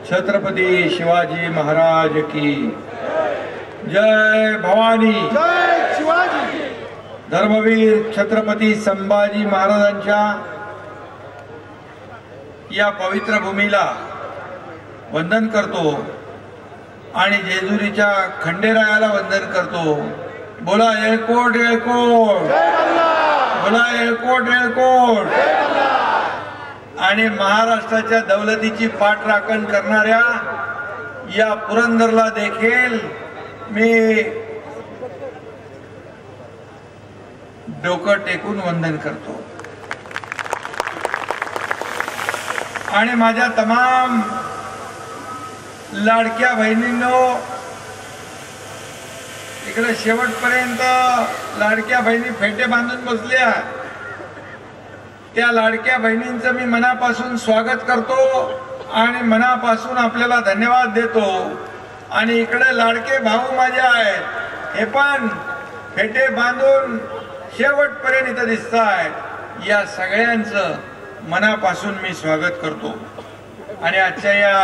छत्रपती शिवाजी महाराज की जय। भवानी जय शिवाजी। धर्मवीर छत्रपती संभाजी महाराजांच्या या पवित्र भूमीला वंदन करतो आणि जेजुरीच्या खंडेरायाला वंदन करतो। बोला येळकोट येळकोट, बोला येळकोट येळकोट। आणि महाराष्ट्राच्या दौलतीची पाठराखण करणाऱ्या या पुरंदरला देखील मी डोकं टेकून वंदन करतो। आणि माझ्या तमाम लाडक्या बहिणींनो, इकडे शेवटपर्यंत लाडक्या बहिणी फेटे बांधून बसल्या, त्या लाडक्या बहिणींचं मी मनापासून स्वागत करतो आणि मनापासून आपल्याला धन्यवाद देतो। आणि इकडे लाडके भाऊ माझे आहेत, हे पण फेटे बांधून शेवटपर्यंत इथं दिसत आहेत। या सगळ्यांचं मनापासून मी स्वागत करतो। आणि आजच्या या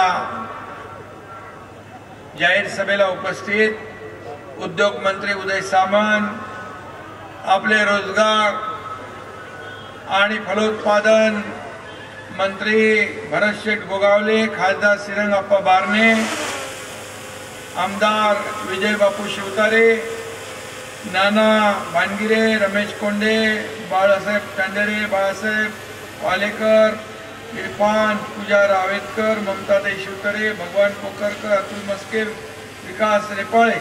जाहीर सभेला उपस्थित उद्योग मंत्री उदय सामंत, आपले रोजगार आणि फलोत्पादन मंत्री भरत शेठ गोगावले, खासदार श्रीरंगाप्पा बारणे, आमदार विजय बापू शिवतारे, नाना भानगिरे, रमेश कोंडे, बाळासाहेब कांदेरे, बाळासाहेब वालेकर, इरफान पूजा रावेतकर, ममताताई शिवतारे, भगवान पोकरकर, अतुल मस्के, विकास रेपाळे,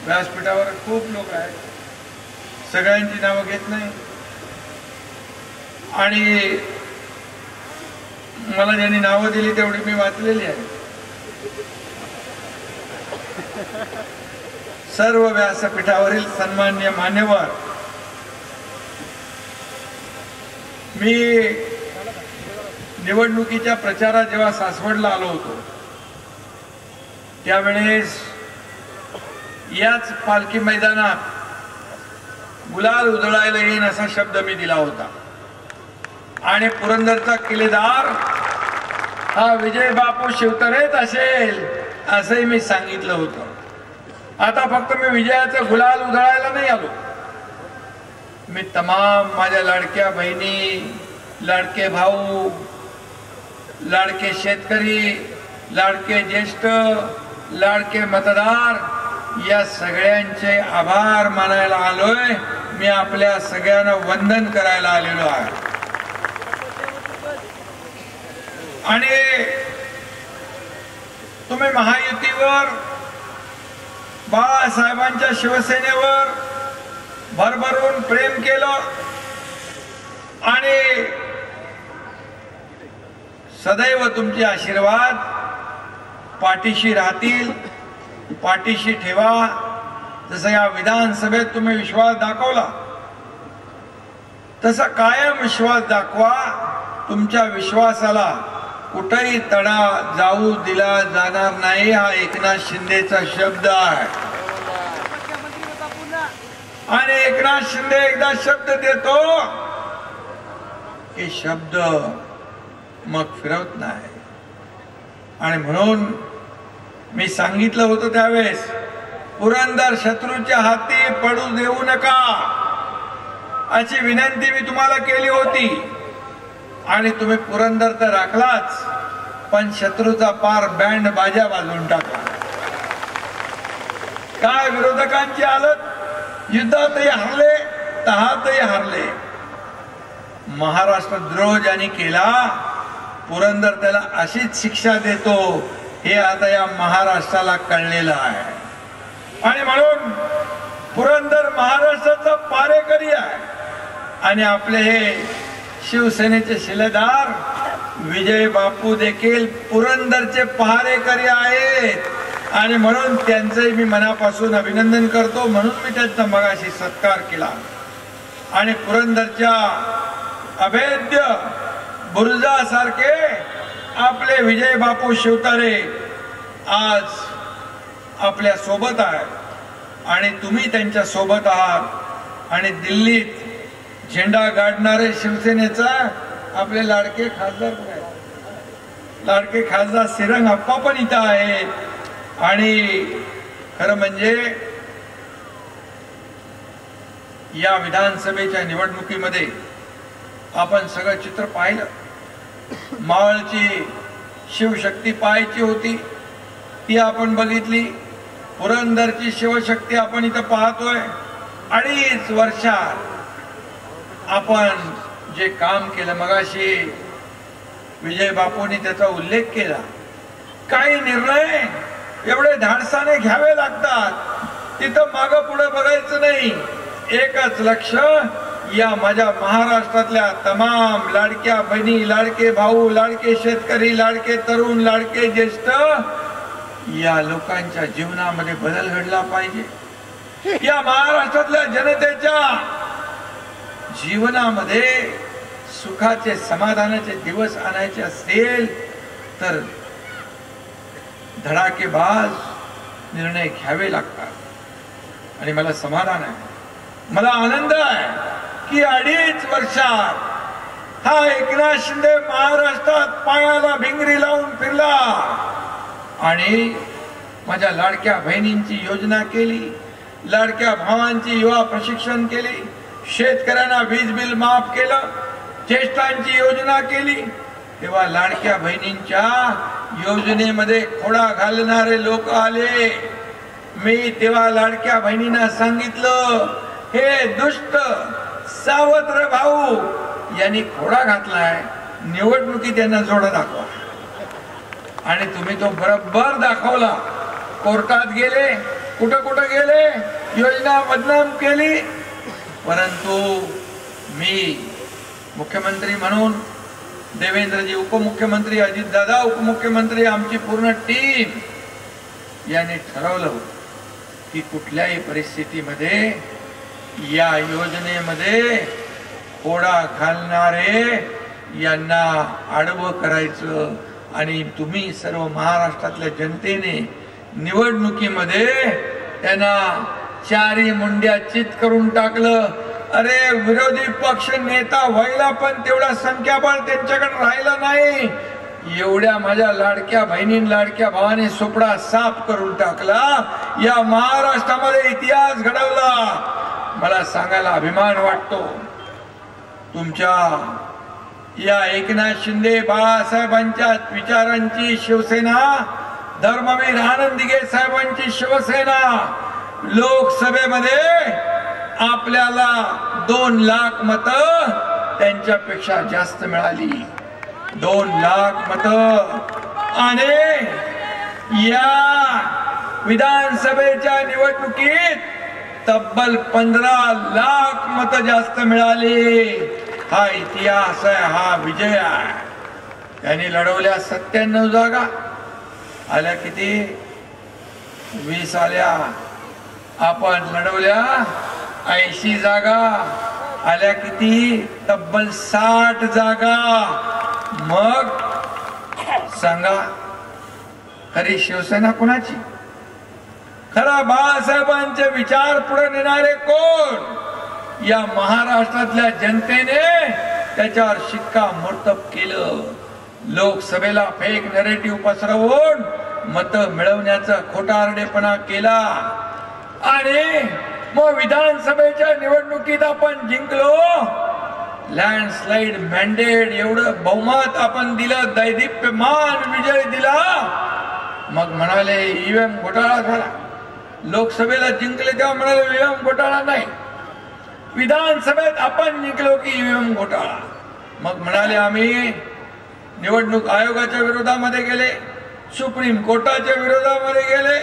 व्यासपीठावर खूप लोक आहेत, सगळ्यांची नावं घेत नाही। आणि मला ज्यांनी नावं दिली तेवढी मी वाचलेली आहे। सर्व व्यासपीठावरील सन्माननीय मान्यवर, मी निवडणुकीच्या प्रचारात जेव्हा सासवडला आलो होतो त्यावेळेस याच पालखी मैदानात गुलाल उधळायला येईन असा शब्द मी दिला होता। आणि पुरंदरचा किल्लेदार हा विजय बापू शिवतारेच असेल असंही मी सांगितलं होतं। आता फक्त मी विजयाचा गुलाल उधळायला नाही आलो, मी तमाम माझ्या लाडक्या बहिणी, लाडके भाऊ, लाडके शेतकरी, लाडके ज्येष्ठ, लाडके मतदार, या सगळ्यांचे आभार मानायला आलोय। मी आपल्या सगळ्यांना वंदन करायला आलेलो आहे। आणि तुम्ही महायुतीवर, बाळासाहेबांच्या शिवसेनेवर भरभरून प्रेम केलं आणि सदैव तुमचे आशीर्वाद पाठीशी राहतील, पाठीशी ठेवा। जसं या विधानसभेत तुम्ही विश्वास दाखवला तसा कायम विश्वास दाखवा। तुमच्या विश्वासाला कुठेही तडा जाऊ दिला जाणार नाही, हा एकनाथ शिंदेचा शब्द आहे। आणि एकनाथ शिंदे एकदा शब्द देतो की शब्द मग फिरवत नाही। आणि म्हणून मी सांगितलं होतं त्यावेळेस, पुरंदर शत्रूच्या हाती पडू देऊ नका अशी विनंती मी तुम्हाला केली होती। आणि तुम्ही पुरंदर तर राखलाच, पण शत्रूचा पार बँड बाजा वाजवून टाकला। काय विरोधकांची हालत, युद्धातही हारले, तहातही हारले। महाराष्ट्र द्रोह ज्यांनी केला, पुरंदर त्याला अशीच शिक्षा देतो हे आता या महाराष्ट्राला कळलेलं आहे। आणि म्हणून पुरंदर महाराष्ट्राचा पारेकरी आहे। आणि आपले हे शिवसेनेचे शिलेदार विजय बापू देखील पुरंदरचे पहारेकरी आहेत। आणि म्हणून त्यांचे मी मनापासून अभिनंदन करतो, म्हणून मी त्यांचा मगाशी सत्कार केला। आणि पुरंदरच्या अभेद्य बुरुजासारखे आपले विजय बापू शिवतारे आज आपल्या सोबत आहेत आणि तुम्ही त्यांच्या सोबत आहात। आणि दिल्लीत झेंडा गाडणारे शिवसेनेचा आपले लाडके खासदार लाडके खासदार श्रीरंग अप्पा पण इथं आहे. आणि खरं म्हणजे या विधानसभेच्या निवडणुकीमध्ये आपण सगळं चित्र पाहिलं. मावळची शिवशक्ती पाहायची होती ती आपण बघितली. पुरंदरची शिवशक्ती आपण इथं पाहतोय. 2.5 वर्षात आपण जे काम केलं, मगाशी विजय बापूंनी त्याचा उल्लेख केला. काही निर्णय एवढे धाडसाने घ्यावे लागतात, तिथं मागं पुढे बघायचं नाही. एकच लक्ष, या माझ्या महाराष्ट्रातल्या तमाम लाडक्या बहिणी, लाडके भाऊ, लाडके शेतकरी, लाडके तरुण, लाडके ज्येष्ठ, या लोकांच्या जीवनामध्ये बदल घडला पाहिजे. या महाराष्ट्रातल्या जनतेच्या जीवनामध्ये सुखाचे, समाधानाचे दिवस आणायचे असतील तर धडाकेबाज निर्णय घ्यावे लागतात. आणि मला समाधान आहे, मला आनंद आहे की 2.5 वर्षात हा एकनाथ शिंदे महाराष्ट्रात पायाला भिंगरी लावून फिरला आणि माझ्या लाडक्या बहिणींची योजना केली, लाडक्या भावांची युवा प्रशिक्षण केली, शेतकऱ्यांना वीज बिल माफ केलं, ज्येष्ठांची योजना केली. तेव्हा लाडक्या बहिणींच्या योजनेमध्ये खोडा घालणारे लोक आले. मी तेव्हा लाडक्या बहिणींना सांगितलं, हे दुष्ट सावत्र भाऊ यांनी खोडा घातलाय, निवडणुकीत त्यांना जोडा दाखवा. आणि तुम्ही तो बरोबर दाखवला. कोर्टात गेले, कुठं कुठं गेले, योजना बदनाम केली. परंतु मी मुख्यमंत्री म्हणून, देवेंद्रजी उपमुख्यमंत्री, अजितदादा उपमुख्यमंत्री, आमची पूर्ण टीम याने ठरवलं की कुठल्याही परिस्थितीमध्ये या योजनेमध्ये खोडा घालणारे यांना आडवं करायचं. आणि तुम्ही सर्व महाराष्ट्रातल्या जनतेने निवडणुकीमध्ये त्यांना चारी मुंड्या चित करून टाकलं. अरे, विरोधी पक्ष नेता व्हायला पण तेवढा संख्याबळ त्यांच्याकडे राहिला नाही. एवढ्या माझ्या लाडक्या बहिणी, लाडक्या भावाने सोपडा साफ करून टाकला. या महाराष्ट्रामध्ये इतिहास घडवला. मला सांगायला अभिमान वाटतो. तुमच्या या एकनाथ शिंदे बाळासाहेबांच्या विचारांची शिवसेना, धर्मवीर आनंद दिघे साहेबांची शिवसेना लोकसभेमध्ये आपल्याला 2 लाख मतं त्यांच्यापेक्षा जास्त मिळाली. 2 लाख मतं. आणि या विधानसभेच्या निवडणुकीत तब्बल 15 लाख मतं जास्त मिळाली. हा इतिहास आहे, हा विजय आहे. त्यांनी लढवल्या 97 जागा, आल्या किती? 20 आल्या. आपण लढवल्या 80 जागा, आल्या किती? तब्बल 60 जागा. मग सांगा, खरी शिवसेना कोणाची? खरा बाळासाहेबांचे विचार पुढे नेणारे कोण? या महाराष्ट्रातल्या जनतेने त्याच्यावर शिक्कामोर्तब केलं. लोकसभेला फेक नरेटिव्ह पसरवून मतं मिळवण्याचा खोटारडेपणा केला. आणि मग विधानसभेच्या निवडणुकीत आपण जिंकलो. लँडस्लाइड मॅन्डेट एवढं बहुमत आपण दिलं, दैदिप्यमान विजय दिला. मग म्हणाले ईव्हीएम घोटाळा झाला. लोकसभेला जिंकले तेव्हा म्हणाले ईव्हीएम घोटाळा नाही. विधानसभेत आपण जिंकलो की ईव्हीएम घोटाळा. मग म्हणाले आम्ही निवडणूक आयोगाच्या विरोधामध्ये गेले, सुप्रीम कोर्टाच्या विरोधामध्ये गेले,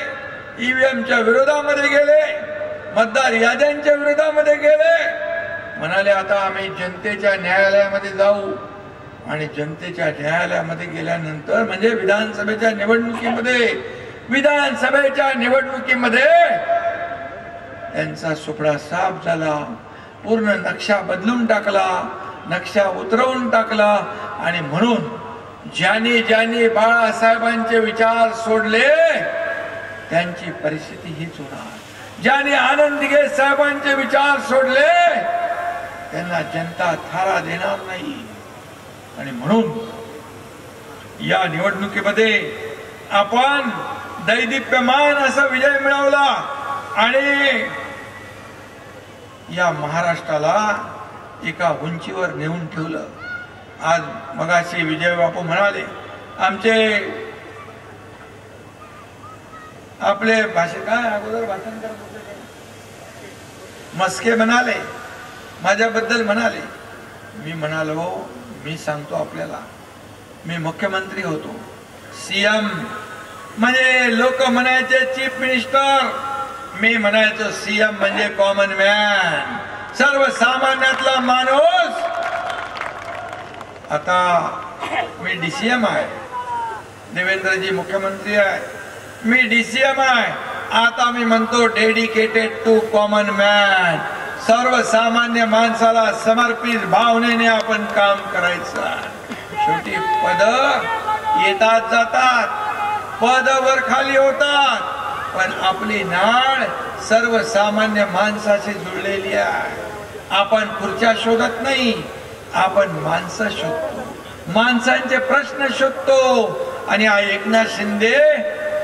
ईव्हीएमच्या विरोधामध्ये गेले, मतदार याद्यांच्या विरोधामध्ये गेले. म्हणाले आता आम्ही जनतेच्या न्यायालयामध्ये जाऊ. आणि जनतेच्या न्यायालयामध्ये गेल्यानंतर म्हणजे विधानसभेच्या निवडणुकीमध्ये त्यांचा सुपडा साफ झाला. पूर्ण नक्षा बदलून टाकला, नक्षा उतरवून टाकला. आणि म्हणून ज्यांनी बाळासाहेबांचे विचार सोडले त्यांची परिस्थिती हीच होणार. ज्यांनी आनंद दिघे साहेबांचे विचार सोडले त्यांना जनता थारा देणार नाही. आणि म्हणून या निवडणुकीमध्ये आपण दैदिप्यमान असा विजय मिळवला आणि या महाराष्ट्राला एका उंचीवर नेऊन ठेवलं. आज मगाशी विजय बापू म्हणाले, आमचे आपले काय अगोदर भाषण करत होते मस्के म्हणाले, माझ्याबद्दल म्हणाले. मी म्हणालो, मी सांगतो आपल्याला, मी मुख्यमंत्री होतो, सीएम म्हणजे लोक म्हणायचे चीफ मिनिस्टर, मी म्हणायचो सीएम म्हणजे कॉमन मॅन, सर्वसामान्यातला माणूस. आता मी डीसीएम आहे, देवेंद्रजी मुख्यमंत्री आहे, मी डीसीएम आहे. आता मी म्हणतो डेडिकेटेड टू कॉमन मॅन, सर्वसामान्य माणसाला समर्पित भावनेने आपण काम करायचं. शेवटी पद येतात जातात, पद वर खाली होतात, पण आपली नाळ सर्वसामान्य माणसाशी जुळलेली आहे. आपण खुर्च्या शोधत नाही, आपण माणसं शोधतो, माणसांचे प्रश्न शोधतो. आणि हा एकनाथ शिंदे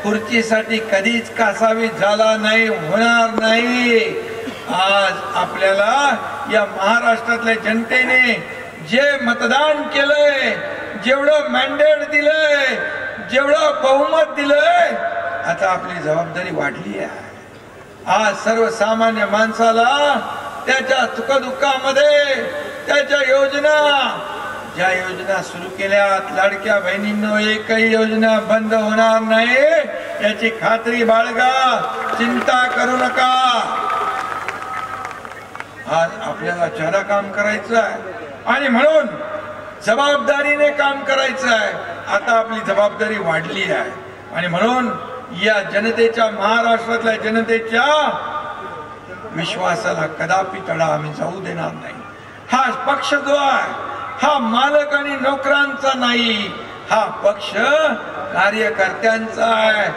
खुर्चीसाठी कधीच कासावीस झाला नाही, होणार नाही. आज आपल्याला या महाराष्ट्रातल्या जनतेने जे मतदान केलंय, जेवढं मॅन्डेट दिलंय, जेवढं बहुमत दिलंय, आता आपली जबाबदारी वाढली आहे. आज सर्वसामान्य माणसाला त्याच्या सुखदुःखामध्ये त्याच्या योजना, ज्या योजना सुरू केल्यात लाडक्या बहिणींनो, एकही योजना बंद होणार नाही याची खात्री बाळगा, चिंता करू नका. आज आपल्याला ज्यादा काम करायचं आहे आणि म्हणून जबाबदारीने काम करायचं आहे. आता आपली जबाबदारी वाढली आहे आणि म्हणून या जनतेच्या, महाराष्ट्रातल्या जनतेच्या विश्वासाला कदापि तडा आम्ही जाऊ देणार नाही. हा पक्ष जो आहे हा मालक आणि नोकरांचा नाही, हा पक्ष कार्यकर्त्यांचा आहे.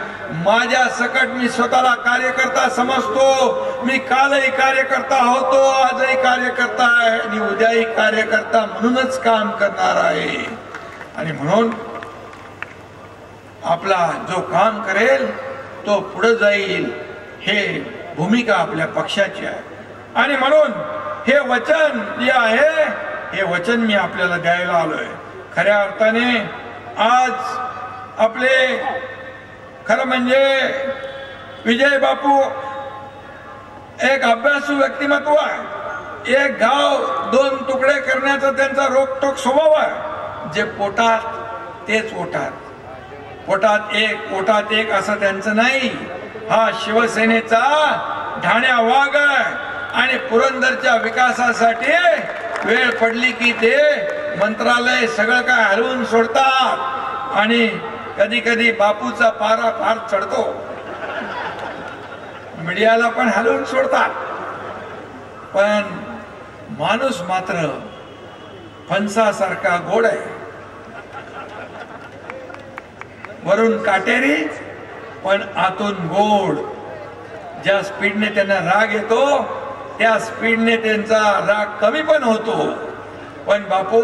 माझ्या सकट मी स्वतःला कार्यकर्ता समजतो. मी कालही कार्यकर्ता होतो, आजही कार्यकर्ता आहे आणि उद्याही कार्यकर्ता म्हणूनच काम करणार आहे. आणि म्हणून आपला जो काम करेल तो पुढे जाईल, हे भूमिका आपल्या पक्षाची आहे. आणि म्हणून हे वचन जे आहे, हे वचन मी आपल्याला द्यायला आलोय. खऱ्या अर्थाने आज आपले खरं म्हणजे विजय बापू एक अभ्यासू व्यक्तिमत्व आहे. एक गाव दोन तुकडे करण्याचा त्यांचा रोखटोक स्वभाव आहे. जे पोटात तेच ओठात, पोटात एक पोटात एक असं त्यांचं नाही. हा शिवसेनेचा ढाण्या वाघ आहे आणि पुरंदरच्या विकासासाठी वेळ पडली की ते मंत्रालय सगळं काय हलवून सोडतात आणि कधी कधी बापूचा पारा फार चढतो, मीडियाला पण हलवून सोडतात. पण माणूस मात्र फणसासारखा गोड आहे, वरून काटेरी पण आतून गोड. ज्या स्पीडने त्यांना राग येतो त्या स्पीडने त्यांचा राग कमी पण होतो. पण बापू,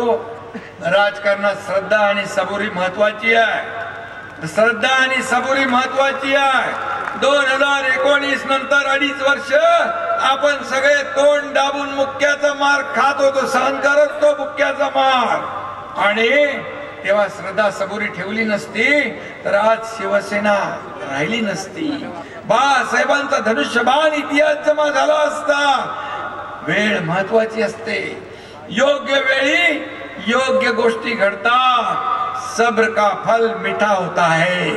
राजकारणात श्रद्धा आणि सबुरी महत्वाची आहे. श्रद्धा आणि सबुरी महत्वाची आहे. 2019 नंतर 2.5 वर्ष आपण सगळे तोंड दाबून मुक्क्याचा मार खात होतो, सहन करत तो मुक्क्याचा मार. आणि तेव्हा श्रद्धा सबुरी ठेवली नसती तर आज शिवसेना राहिली नसती. बाळासाहेबांचा धनुष्यबाण इतिहास जमा झाला असता. वेळ महत्वाची असते. योग्य वेळी योग्य गोष्टी घडतात. सब्र का फल मीठा होता है,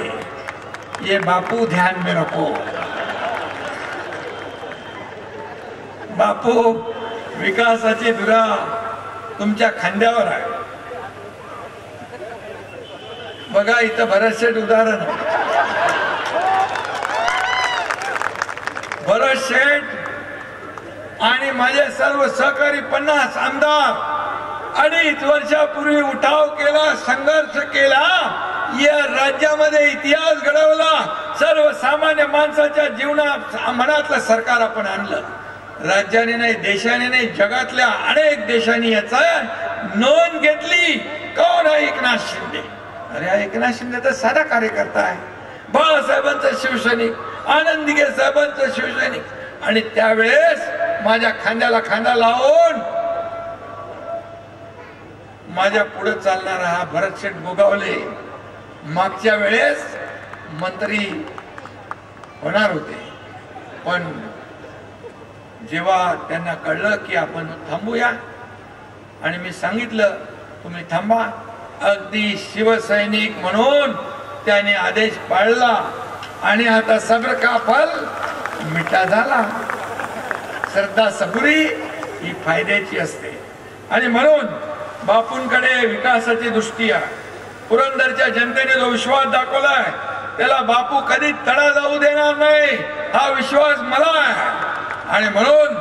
ये बापू ध्यान में रखो. बापू, विकासाची धुरा तुमच्या खांद्यावर आहे. बघा इथं भरतशेठ उदाहरण, भरतशेठ आणि माझे सर्व सहकारी 50 आमदार 2.5 वर्षापूर्वी उठाव केला, संघर्ष केला, या राज्यामध्ये इतिहास घडवला. सर्वसामान्य माणसाच्या जीवनात मनातलं सरकार आपण आणलं. राज्याने नाही, देशाने नाही, जगातल्या अनेक देशांनी याचा नोंद घेतली. कोण आहे? एकनाथ शिंदे. अरे एकनाथ शिंदे तर साधा कार्यकर्ता आहे, बाळासाहेबांचा शिवसैनिक, आनंद दिघे साहेबांचा शिवसैनिक. आणि त्यावेळेस माझ्या खांद्याला खांदा लावून माझ्या पुढे चालणारा हा भरतशेठ गोगावले मागच्या वेळेस मंत्री होणार होते, पण जेव्हा त्यांना कळलं की आपण थांबूया आणि मी सांगितलं तुम्ही थांबा, अगदी शिवसैनिक म्हणून त्याने आदेश पाळला आणि आता सब्र का फल मिठा झाला. श्रद्धा सबुरी ही फायद्याची असते आणि म्हणून बापूंकडे विकासाची दृष्टी आहे. पुरंदरच्या जनतेने जो विश्वास दाखवलाय त्याला बापू कधी तडा जाऊ देणार नाही हा विश्वास मला आहे. आणि म्हणून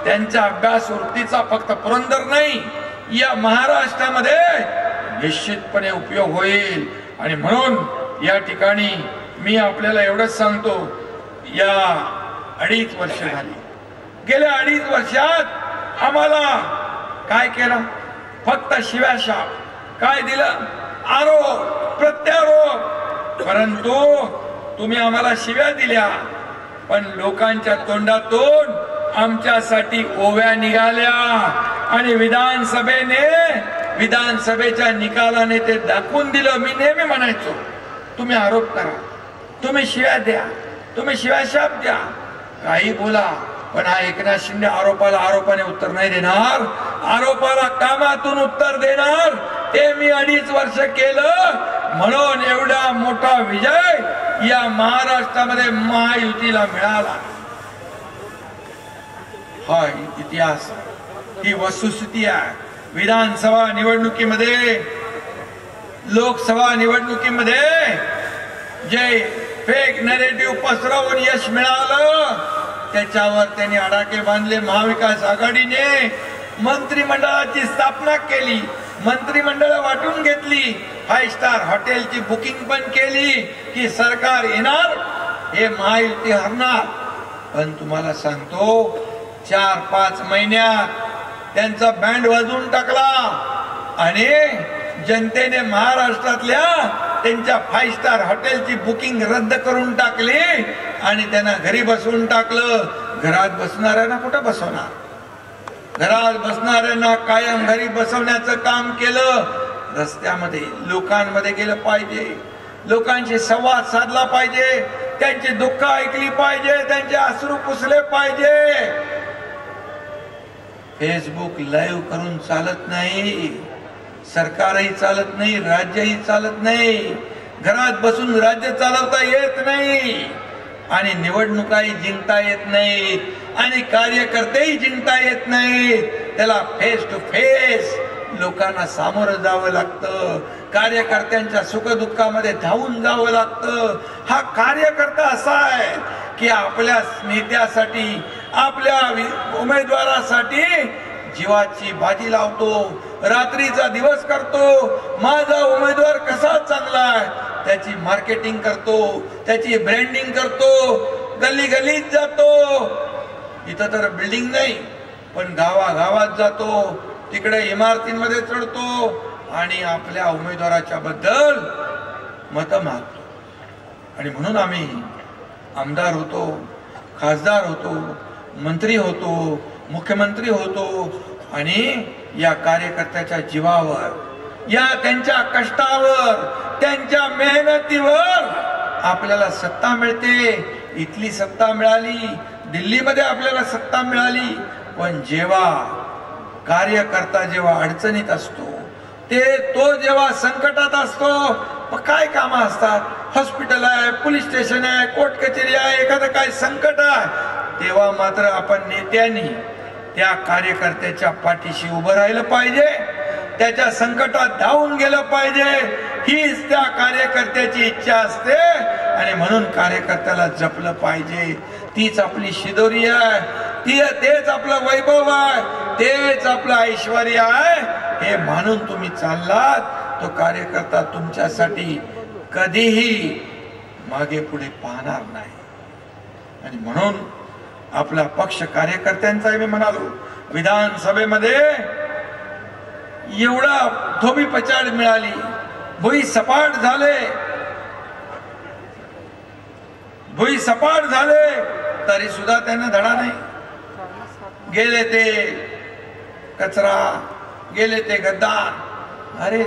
त्यांच्या अभ्यास वृत्तीचा फक्त पुरंदर नाही या महाराष्ट्रामध्ये निश्चितपणे उपयोग होईल. आणि म्हणून या ठिकाणी मी आपल्याला एवढंच सांगतो, या 2.5 वर्ष झाली, गेल्या 2.5 वर्षात आम्हाला काय केलं? फक्त शिव्याशाप. काय दिलं? आरोप प्रत्यारोप. परंतु तुम्ही आम्हाला शिव्या दिल्या, पण लोकांच्या तोंडातून आमच्यासाठी ओव्या निघाल्या आणि विधानसभेच्या निकालाने ते दाखवून दिलं. मी नेहमी म्हणायचो तुम्ही आरोप करा, तुम्ही शिव्या द्या, तुम्ही शिव्याशाप द्या, काही बोला, पण हा एकनाथ शिंदे आरोपाने उत्तर नाही देणार, आरोपाला कामातून उत्तर देणार. ते मी 2.5 वर्ष केलं, म्हणून एवढा मोठा विजय या महाराष्ट्रामध्ये महायुतीला मिळाला. हा इतिहास, ही वस्तुस्थिती आहे. विधानसभा निवडणुकीमध्ये, लोकसभा निवडणुकीमध्ये जे फेक नरेटिव्ह पसरवून यश मिळालं त्याच्यावर त्यांनी आडाके बांधले. महाविकास आघाडीने मंत्रिमंडळाची स्थापना केली, मंत्रिमंडळ वाटून घेतली, 5 स्टार हॉटेलची बुकिंग पण केली की सरकार येणार, हे महायुती हरणार. पण तुम्हाला सांगतो 4-5 महिन्यात त्यांचा बँड वाजवून टाकला आणि जनतेने महाराष्ट्रातल्या त्यांच्या 5 स्टार हॉटेलची बुकिंग रद्द करून टाकली आणि त्यांना घरी बसवून टाकलं. घरात बसणाऱ्यांना कुठं बसवणार? घरात बसणाऱ्यांना कायम घरी बसवण्याचं काम केलं. रस्त्यामध्ये लोकांमध्ये गेलं पाहिजे, लोकांशी संवाद साधला पाहिजे, त्यांची दुःख ऐकली पाहिजे, त्यांचे अश्रू पुसले पाहिजे. फेसबुक लाईव्ह करून चालत नाही, सरकारही चालत नाही, राज्यही चालत नाही, घरात बसून राज्य चालवता येत नाही आणि निवडणुकाही जिंकता येत नाहीत आणि कार्यकर्तेही जिंकता येत नाहीत. त्याला फेस टू फेस लोकांना सामोरं जावं लागतं, कार्यकर्त्यांच्या सुखदुःखामध्ये धावून जावं लागतं. हा कार्यकर्ता असा आहे की आपल्या नेत्यासाठी, आपल्या उमेदवारासाठी जीवाची बाजी लावतो, रात्रीचा दिवस करतो. माझा उमेदवार कसा चांगला आहे त्याची मार्केटिंग करतो, त्याची ब्रँडिंग करतो, गल्ली गल्लीत जातो. इथं तर बिल्डिंग नाही पण गावागावात जातो, तिकडे इमारतींमध्ये चढतो आणि आपल्या उमेदवाराच्या बद्दल मत मागतो. आणि म्हणून आम्ही आमदार होतो, खासदार होतो, मंत्री होतो, मुख्यमंत्री होतो आणि या कार्यकर्त्याच्या जीवावर, या त्यांच्या कष्टावर, त्यांच्या मेहनतीवर आपल्याला सत्ता मिळते. इथली सत्ता मिळाली, दिल्लीमध्ये आपल्याला सत्ता मिळाली, पण जेव्हा कार्यकर्ता जेव्हा अडचणीत असतो, तो जेव्हा संकटात असतो, काय कामं असतात, हॉस्पिटल आहे, पोलीस स्टेशन आहे, कोर्ट कचेरी आहे, एखादं काय संकट आहे, तेव्हा मात्र आपण नेत्यांनी त्या कार्यकर्त्याच्या पाठीशी उभं राहिलं पाहिजे, त्याच्या संकटात धावून गेलं पाहिजे. हीच त्या कार्यकर्त्याची इच्छा असते आणि म्हणून कार्यकर्त्याला जपलं पाहिजे. तीच आपली शिदोरी आहे, तेच आपलं वैभव आहे, तेच आपलं ऐश्वर्य आहे. हे मानून तुम्ही चाललात तो कार्यकर्ता तुमच्यासाठी कधीही मागे पुढे पाहणार नाही. आणि म्हणून आपला पक्ष कार्यकर्त्यांचा मी म्हणालो, विधानसभेमध्ये एवढा धोबी पछाड मिळाली, भुई सपाट झाले तरी सुद्धा त्यांना धडा नाही. गेले ते कचरा, गेले ते गद्दार. अरे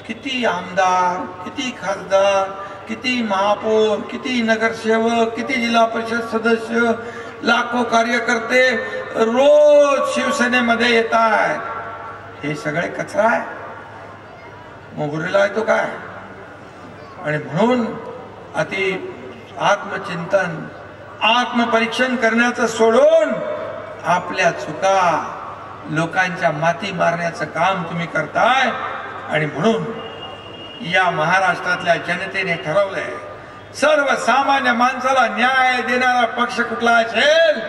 किती आमदार, किती खासदार, किती महापौर, किती नगरसेवक, किती जिल्हा परिषद सदस्य, लाखो कार्यकर्ते रोज शिवसेनेमध्ये येत आहेत. हे सगळे कचरा आहे, मोगरीला आहे तो काय. आणि म्हणून अति आत्मचिंतन, आत्मपरीक्षण करण्याचं सोडून आपल्या चुका, लोकांच्या माती मारण्याचं काम तुम्ही करताय. आणि म्हणून या महाराष्ट्रातल्या जनतेने ठरवलंय, सर्वसामान्य माणसाला न्याय देणारा पक्ष कुठला असेल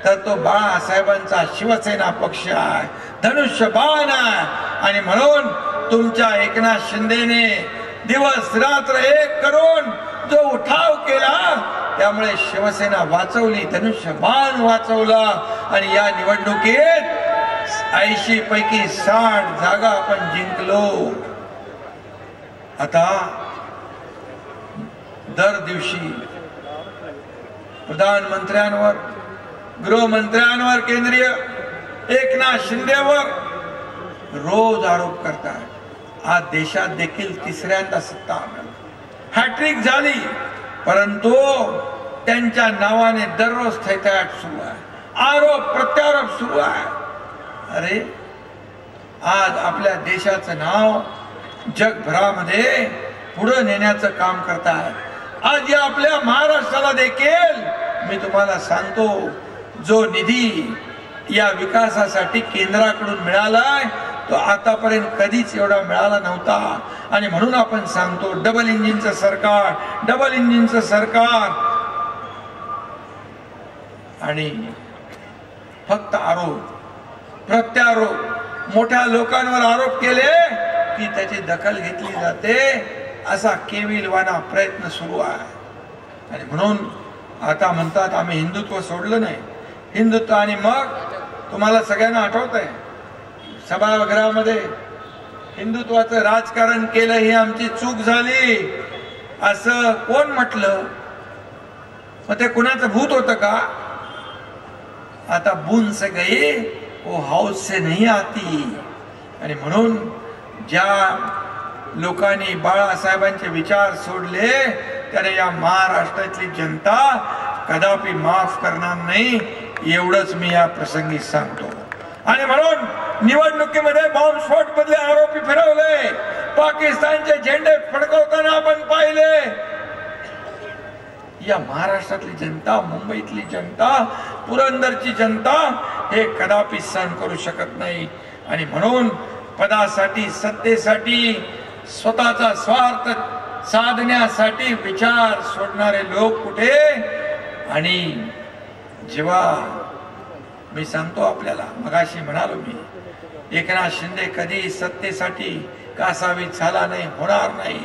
तर तो बाळासाहेबांचा शिवसेना पक्ष आहे, धनुष्यबाण आहे. आणि म्हणून तुमच्या एकनाथ शिंदेने दिवस रात्र एक करून जो उठाव केला, त्यामुळे शिवसेना वाचवली, धनुष्यबाण वाचवला. आणि या निवडणुकीत 80 पैकी 60 जागा आपण जिंकलो. आता दर दिवशी प्रधानमंत्र्यांवर, गृहमंत्र्यांवर, केंद्रीय एकनाथ शिंदेवर रोज आरोप करतात. आज देशात देखील तिसऱ्यांदा सत्ता हॅट्रिक झाली, परंतु त्यांच्या नावाने दररोज थैथयाट सुरू आहे, आरोप प्रत्यारोप सुरू आहे. अरे आज आपल्या देशाचं नाव जगभरामध्ये पुढे नेण्याचं काम करतात. आज या आपल्या महाराष्ट्राला देखील मी तुम्हाला सांगतो, जो निधी या विकासासाठी केंद्राकडून मिळालाय तो आतापर्यंत कधीच एवढा मिळाला नव्हता. आणि म्हणून आपण सांगतो डबल इंजिनचं सरकार, डबल इंजिनचं सरकार. आणि फक्त आरोप प्रत्यारोप, मोठ्या लोकांवर आरोप केले की त्याची दखल घेतली जाते, असा केविलवाना प्रयत्न सुरू आहे. आणि म्हणून आता म्हणतात आम्ही हिंदुत्व सोडलं नाही. हिंदुत्व, आणि मग तुम्हाला सगळ्यांना आठवत आहे सभागृहामध्ये हिंदुत्वाचं राजकारण केलं, ही आमची चूक झाली असं कोण म्हटलं? मग ते कुणाचं भूत होतं का? आता बूंद से गई वो हाउस से नहीं आती. आणि म्हणून ज्या लोकांनी बाळासाहेबांचे विचार सोडले त्याने या महाराष्ट्रातली जनता कदापि माफ करणार नाही, एवढंच मी या प्रसंगी सांगतो. आणि म्हणून निवडणुकीमध्ये बॉम्बस्फोट बदले आरोपी फिरवले, पाकिस्तानचे झेंडे फडकवताना आपण पाहिले. या महाराष्ट्रातली जनता, मुंबईतली जनता, पुरंदरची जनता हे कदापि सहन करू शकत नाही. आणि म्हणून पदासाठी, सत्तेसाठी, स्वतःचा स्वार्थ साधण्यासाठी विचार सोडणारे लोक कुठे? आणि जेव्हा मी सांगतो आपल्याला, मगाशी म्हणालो मी, एकनाथ शिंदे कधी सत्तेसाठी कासावीस झाला नाही, होणार नाही.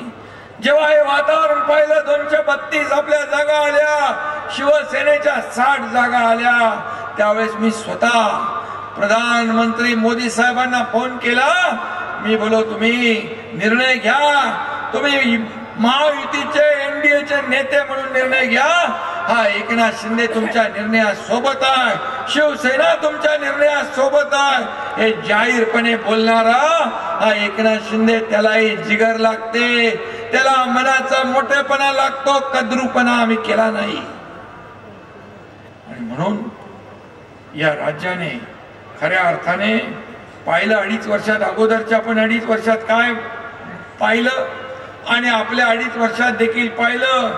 जेव्हा हे वातावरण पाहिलं, 232 आपल्या जागा आल्या, शिवसेनेच्या 60 जागा आल्या, त्यावेळेस मी स्वतः प्रधानमंत्री मोदी साहेबांना फोन केला. मी बोलो तुम्ही निर्णय घ्या, तुम्ही महायुतीचे एनडीएचे नेते म्हणून निर्णय घ्या. हा एकनाथ शिंदे तुमच्या निर्णयासोबत आहे, शिवसेना तुमच्या निर्णयासोबत आहे, हे जाहीरपणे बोलणारा हा एकनाथ शिंदे. त्यालाही जिगर लागते, त्याला मनाचा मोठेपणा लागतो, कद्रूपणा आम्ही केला नाही. आणि म्हणून या राज्याने खऱ्या अर्थाने पाहिलं 2.5 वर्षात, अगोदरच्या पण 2.5 वर्षात काय पाहिलं, आणि आपल्या 2.5 वर्षात देखील पाहिलं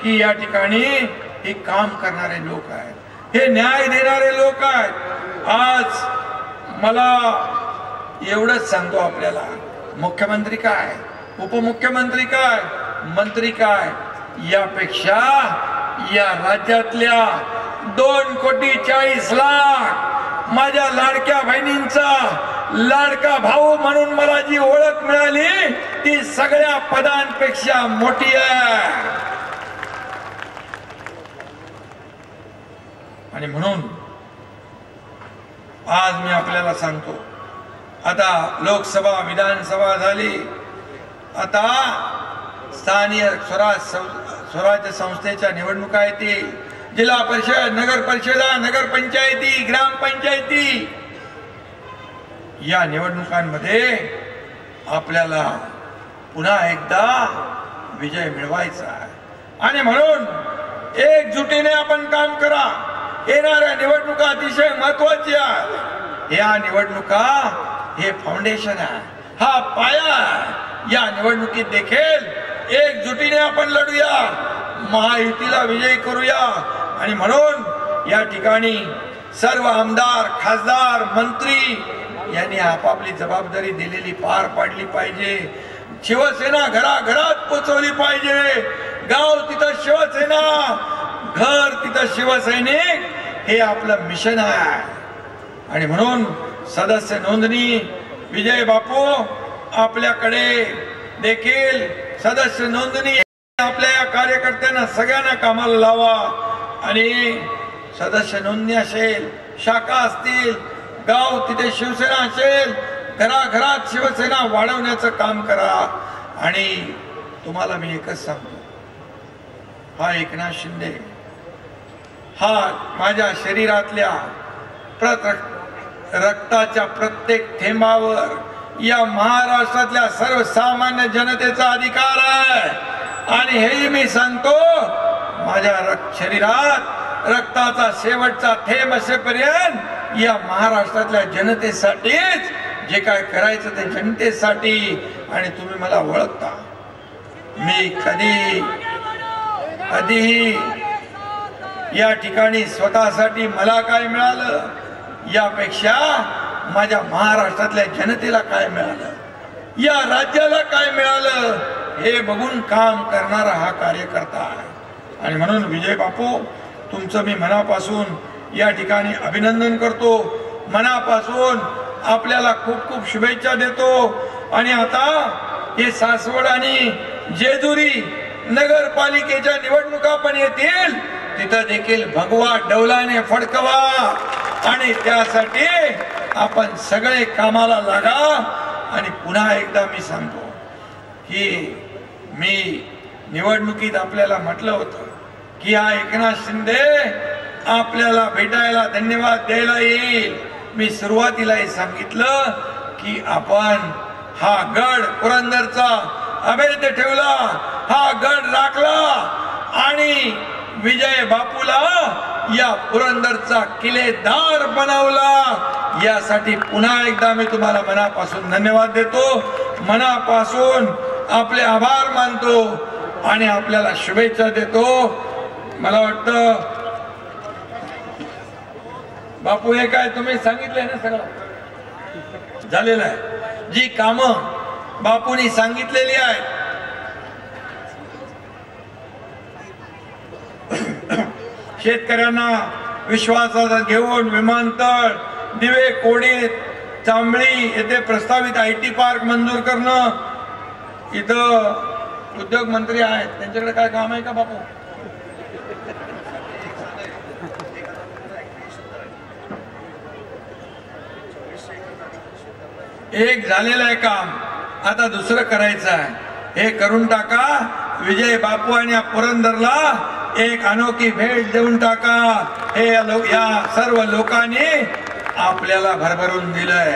की या ठिकाणी हे काम करणारे लोक आहेत, हे न्याय देणारे लोक आहेत. आज मला एवढंच सांगतो आपल्याला, मुख्यमंत्री काय, उपमुख्यमंत्री काय, मंत्री काय, यापेक्षा या राज्यातल्या 2,40,00,000 माझ्या लाडक्या बहिणींचा लाडका भाऊ म्हणून मला जी ओळख मिळाली ती सगळ्या पदांपेक्षा मोठी आहे. आणि म्हणून आज मी आपल्याला सांगतो, आता लोकसभा, विधानसभा झाली, आता स्थानिक स्वराज्य संस्थेच्या निवडणुका येतील, जिल्हा परिषद, नगर परिषदा, नगर पंचायती, ग्रामपंचायती, या निवडणुकांमध्ये आपल्याला पुन्हा एकदा विजय मिळवायचा आहे. आणि म्हणून एकजुटीने आपण काम करा. येणाऱ्या निवडणुका अतिशय महत्वाच्या आहेत. या निवडणुका हे फाउंडेशन आहे, हा पाया आहे. या निवडणुकीत देखील एकजुटीने आपण लढूया, महायुतीला विजयी करूया. आणि म्हणून या ठिकाणी सर्व आमदार, खासदार, मंत्री यांनी आपापली जबाबदारी दिलेली पार पाडली पाहिजे. शिवसेना घराघरात पोहोचवली पाहिजे. गाव तिथं शिवसेना, घर तिथं शिवसैनिक, हे आपलं मिशन आहे. आणि म्हणून सदस्य नोंदणी, विजय बापू आपल्याकडे देखील सदस्य नोंदणी, आपल्या या कार्यकर्त्यांना सगळ्यांना कामाला लावा. आणि सदस्य नोंदणी असेल, शाखा असतील, गाव तिथे शिवसेना असेल, घराघरात शिवसेना वाढवण्याचं काम करा. आणि तुम्हाला मी एकच सांगतो, हा एकनाथ शिंदे हा माझ्या शरीरातल्या रक्ताच्या प्रत्येक थेंबावर या महाराष्ट्रातल्या सर्वसामान्य जनतेचा अधिकार आहे. आणि हेही मी सांगतो, माझ्या शरीरात रक्ताचा शेवटचा थेंब असेपर्यंत या महाराष्ट्रातल्या जनतेसाठीच जे काय करायचं ते जनतेसाठी. आणि तुम्ही मला ओळखता, मी कधीही या ठिकाणी स्वतःसाठी मला काय मिळालं यापेक्षा माझ्या महाराष्ट्रातल्या जनतेला काय मिळालं, या राज्याला काय मिळालं, हे बघून काम करणारा हा कार्यकर्ता आहे. आणि म्हणून विजय बापू, तुमचं मी मनापासून या ठिकाणी अभिनंदन करतो. मनापासून आपल्याला खूप खूप शुभेच्छा देतो. आणि आता हे सासवड आणि जेजुरी नगरपालिकेच्या निवडणुका पण येतील, तिथं देखील भगवा डौलाने फडकवा. आणि त्यासाठी आपण सगळे कामाला लागा. आणि पुन्हा एकदा मी सांगतो की मी निवडणुकीत आपल्याला म्हटलं होतं की हा एकनाथ शिंदे आपल्याला भेटायला, धन्यवाद द्यायला येईल. मी सुरुवातीलाही सांगितलं की आपण हा गड पुरंदरचा अभेद्य ठेवला, हा गड राखला आणि विजय बापूला या पुरंदरचा किल्लेदार बनवला. यासाठी पुन्हा एकदा मी तुम्हाला मनापासून धन्यवाद देतो, मनापासून आपले आभार मानतो आणि आपल्याला शुभेच्छा देतो. मला वाटतं बापू, हे काय तुम्ही सांगितलंय ना, सगळं झालेलं आहे. जी कामं बापूंनी सांगितलेली आहेत, शेतकऱ्यांना विश्वासात घेऊन विमानतळ, दिवे, कोडी, चांबळी येथे प्रस्तावित IT पार्क मंजूर करणं. इथं उद्योग मंत्री आहेत, त्यांच्याकडे काय काम आहे का बापू? एक झालेलं आहे काम, आता दुसरं करायचं आहे. हे करून टाका. विजय बापू आणि पुरंदरला एक अनोखी भेट देऊन टाका. हे या सर्व लोकांनी आपल्याला भरभरून दिलंय.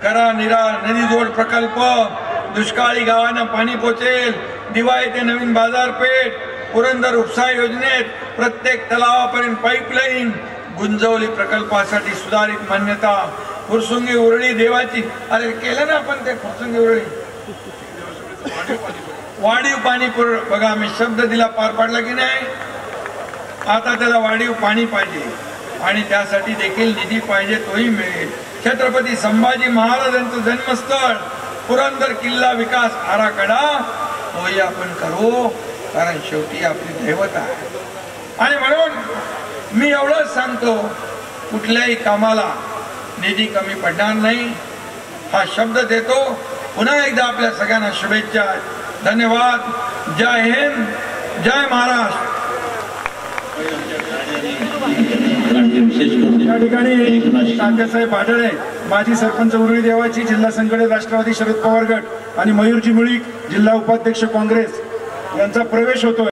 करा निरा नदी जोड प्रकल्प, दुष्काळी गावांना पाणी पोचेल, दिवाळी ते नवीन बाजारपेठ, पुरंदर उपसा योजनेत प्रत्येक तलावापर्यंत पाईपलाईन, गुंजवली प्रकल्पासाठी सुधारित मान्यता, फुरसुंगी उरळी देवाची, अरे केलं ना आपण ते फुरसुंगी उरळी, वाढीव पाणी बघा, मी शब्द दिला, पार पाडला की नाही. आता त्याला वाढीव पाणी पाहिजे आणि त्यासाठी देखील निधी पाहिजे, तोही मिळेल. छत्रपती संभाजी महाराजांचं जन्मस्थळ पुरंदर किल्ला विकास आराखडा तोही आपण करू, कारण शेवटी आपली दैवत आहे. आणि म्हणून मी एवढंच सांगतो, कुठल्याही कामाला निधी कमी पडणार नाही, हा शब्द देतो. पुन्हा एकदा आपल्या सगळ्यांना शुभेच्छा. धन्यवाद. जय हिंद, जय महाराष्ट्र. या ठिकाणी तात्यासाहेब भाडळे माजी सरपंच उरुळी देवाची, जिल्हा संघटक राष्ट्रवादी शरद पवार गट आणि मयूरजी मुळीक जिल्हा उपाध्यक्ष काँग्रेस यांचा प्रवेश होतोय।